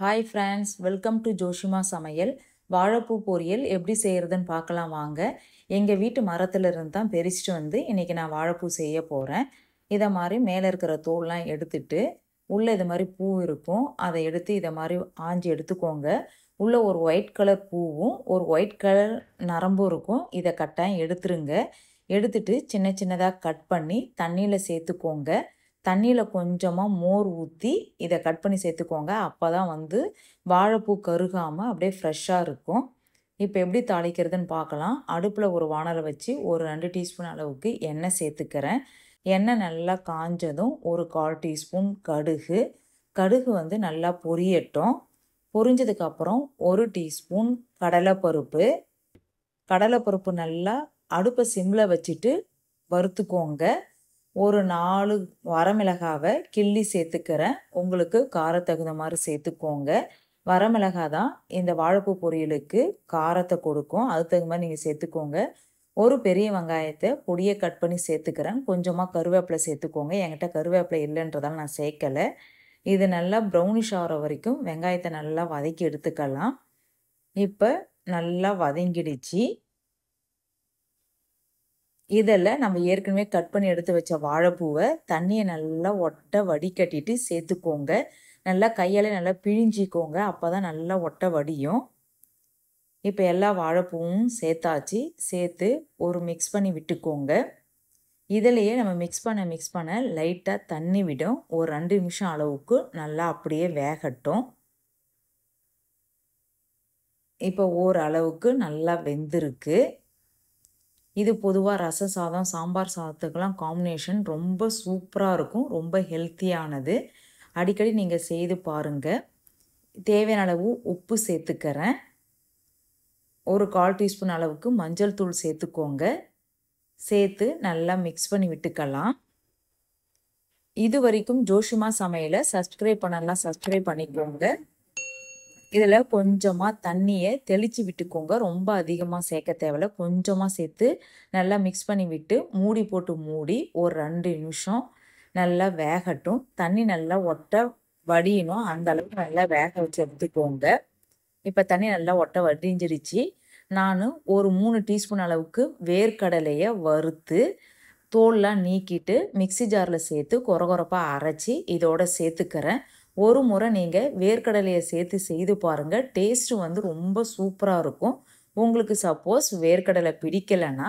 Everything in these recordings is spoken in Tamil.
Hi friends, welcome to Joshima சமையல். வாழைப்பூ பொரியல் எப்படி செய்கிறதுன்னு பார்க்கலாம் வாங்க. எங்கள் வீட்டு மரத்துல இருந்து தான் பறிச்சுட்டு வந்து இன்றைக்கி நான் வாழைப்பூ செய்ய போகிறேன். இதை மாதிரி மேலே இருக்கிற தோல்லாம் எடுத்துட்டு உள்ளே இது மாதிரி பூ இருக்கும், அதை எடுத்து இதை மாதிரி ஆஞ்சி எடுத்துக்கோங்க. உள்ளே ஒரு ஒயிட் கலர் பூவும் ஒரு ஒயிட் கலர் நரம்பும் இருக்கும், இதை கட்டாயம் எடுத்துருங்க. எடுத்துட்டு சின்ன சின்னதாக கட் பண்ணி தண்ணியில் சேர்த்துக்கோங்க. தண்ணியில் கொஞ்சமாக மோர் ஊற்றி இதை கட் பண்ணி சேர்த்துக்கோங்க. அப்போ தான் வந்து வாழைப்பூ கருகாமல் அப்படியே ஃப்ரெஷ்ஷாக இருக்கும். இப்போ எப்படி தாளிக்கிறதுன்னு பார்க்கலாம். அடுப்பில் ஒரு வானலை வச்சு ஒரு 2 டீஸ்பூன் அளவுக்கு எண்ணெய் சேர்த்துக்கிறேன். எண்ணெய் நல்லா காஞ்சதும் ஒரு 1/4 டீஸ்பூன் கடுகு. கடுகு வந்து நல்லா பொரியட்டும். பொரிஞ்சதுக்கப்புறம் 1 டீஸ்பூன் கடலைப்பருப்பு. கடலைப்பருப்பு நல்லா அடுப்பை சிம்மில் வச்சுட்டு வறுத்துக்கோங்க. ஒரு 4 வரமிளகாவை கிள்ளி சேர்த்துக்கிறேன். உங்களுக்கு காரம் தகுந்த மாதிரி சேர்த்துக்கோங்க. வரமிளகா தான் இந்த வாழைப்பூ பொரியலுக்கு காரத்தை கொடுக்கும், அது தகுந்த மாதிரி நீங்கள் சேர்த்துக்கோங்க. ஒரு பெரிய வெங்காயத்தை பொடியை கட் பண்ணி சேர்த்துக்கிறேன். கொஞ்சமாக கருவேப்பிலை சேர்த்துக்கோங்க. என்கிட்ட கருவேப்பிலை இல்லைன்றதால நான் சேர்க்கலை. இது நல்லா ப்ரௌனிஷ் ஆகிற வரைக்கும் வெங்காயத்தை நல்லா வதக்கி எடுத்துக்கலாம். இப்போ நல்லா வதங்கிடுச்சு. இதில் நம்ம ஏற்கனவே கட் பண்ணி எடுத்து வச்ச வாழைப்பூவை தண்ணியை நல்லா ஒட்ட வடிகட்டிட்டு சேர்த்துக்கோங்க. நல்லா கையால் நல்லா பிழிஞ்சிக்கோங்க, அப்போ தான் நல்லா ஒட்ட வடியும். இப்போ எல்லா வாழைப்பூவும் சேர்த்தாச்சு. சேர்த்து ஒரு மிக்ஸ் பண்ணி விட்டுக்கோங்க. இதிலையே நம்ம மிக்ஸ் பண்ண லைட்டாக தண்ணி விடும். ஒரு 2 நிமிஷம் அளவுக்கு நல்லா அப்படியே வேகட்டும். இப்போ ஓரளவுக்கு நல்லா வெந்திருக்கு. இது பொதுவாக ரச சாதம், சாம்பார் சாதத்துக்கெல்லாம் காம்பினேஷன் ரொம்ப சூப்பராக இருக்கும், ரொம்ப ஹெல்த்தியானது. அடிக்கடி நீங்கள் செய்து பாருங்கள். தேவையான அளவு உப்பு சேர்த்துக்கிறேன். ஒரு 1/4 டீஸ்பூன் அளவுக்கு மஞ்சள் தூள் சேர்த்துக்கோங்க. சேர்த்து நல்லா மிக்ஸ் பண்ணி விட்டுக்கலாம். இது வரைக்கும் ஜோஷிமா சமையலை சப்ஸ்கிரைப் பண்ணலாம், சப்ஸ்கிரைப் பண்ணிக்கோங்க. இதில் கொஞ்சமாக தண்ணியை தெளித்து விட்டுக்கோங்க. ரொம்ப அதிகமாக சேர்க்க தேவையில்ல, கொஞ்சமாக சேர்த்து நல்லா மிக்ஸ் பண்ணி விட்டு மூடி போட்டு மூடி ஒரு 2 நிமிஷம் நல்லா வேகட்டும். தண்ணி நல்லா ஒட்ட வடியணும், அந்த அளவுக்கு நல்லா வேக வச்சு எடுத்துக்கோங்க. இப்போ தண்ணி நல்லா ஒட்ட வடிஞ்சிடுச்சு. நான் ஒரு 3 டீஸ்பூன் அளவுக்கு வேர்க்கடலையை வறுத்து தோல்லாம் நீக்கிட்டு மிக்சி ஜாரில் சேர்த்து கொரகொரப்பாக அரைச்சி இதோட சேர்த்துக்கிறேன். ஒரு முறை நீங்கள் வேர்க்கடலையை சேர்த்து செய்து பாருங்கள், டேஸ்ட்டு வந்து ரொம்ப சூப்பராக இருக்கும். உங்களுக்கு சப்போஸ் வேர்க்கடலை பிடிக்கலைன்னா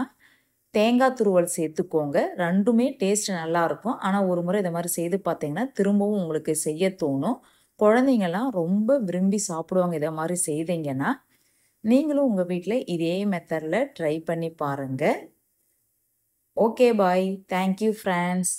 தேங்காய் துருவல் சேர்த்துக்கோங்க. ரெண்டுமே டேஸ்ட் நல்லாயிருக்கும். ஆனால் ஒரு முறை இதை மாதிரி செய்து பார்த்தீங்கன்னா திரும்பவும் உங்களுக்கு செய்ய தோணும். குழந்தைங்கள்லாம் ரொம்ப விரும்பி சாப்பிடுவாங்க இதை மாதிரி செய்தீங்கன்னா. நீங்களும் உங்கள் வீட்டில் இதே மெத்தடில் ட்ரை பண்ணி பாருங்கள். Okay bye. Thank you friends.